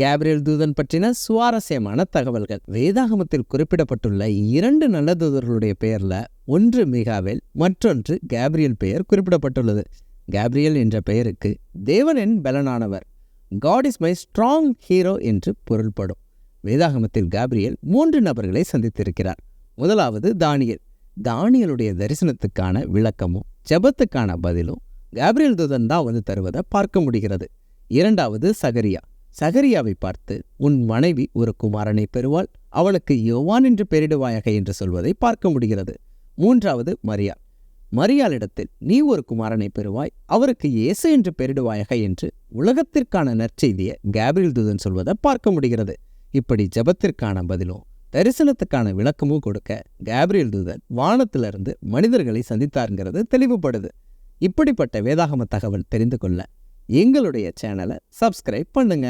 Gabriel தூதன் பற்றின சுவாரஸ்யமான தகவல்கள். வேதாகமத்தில் குறிப்பிடப்பட்டுள்ள 2 நல்ல தூதர்களுடைய பெயர்ல ஒன்று மிகாவேல், மற்றொன்று கேப்ரியல் பெயர் குறிப்பிடப்பட்டுள்ளது. கேப்ரியல் என்ற பெயருக்கு தேவனின் பலனானவர், God is my strong hero என்று பொருள்படும். வேதாகமத்தில் கேப்ரியல் 3 நபர்களை சந்தித்திருக்கிறார். முதலாவது தானியேல். தானியேலுடைய தரிசனத்துக்கான விளக்கமும் ஜெபத்துக்கான பதிலும் கேப்ரியல் தூதன் தான் வந்து தருவதை பார்க்க முடிகிறது. இரண்டாவது சகரியா. சகரியாவை பார்த்து, உன் மனைவி ஒரு குமாரனை பெறுவாள், அவளுக்கு யோவான் என்று பெயரிடுவாயாக என்று சொல்வதை பார்க்க முடிகிறது. மூன்றாவது மரியாள். மரியாளிடத்தில், நீ ஒரு குமாரனை பெறுவாய், அவருக்கு இயேசு என்று பெயரிடுவாயாக என்று உலகத்திற்கான நற்செய்தியை கேப்ரியல் தூதன் சொல்வதை பார்க்க முடிகிறது. இப்படி ஜெபத்திற்கான பதிலும் தரிசனத்துக்கான விளக்கமும் கொடுக்க கேப்ரியல் தூதன் வானத்திலிருந்து மனிதர்களை சந்தித்தாருங்கிறது தெளிவுபடுது. இப்படிப்பட்ட வேதாகம தகவல் தெரிந்து கொள்ள எங்களுடைய சேனலை சப்ஸ்கிரைப் பண்ணுங்க.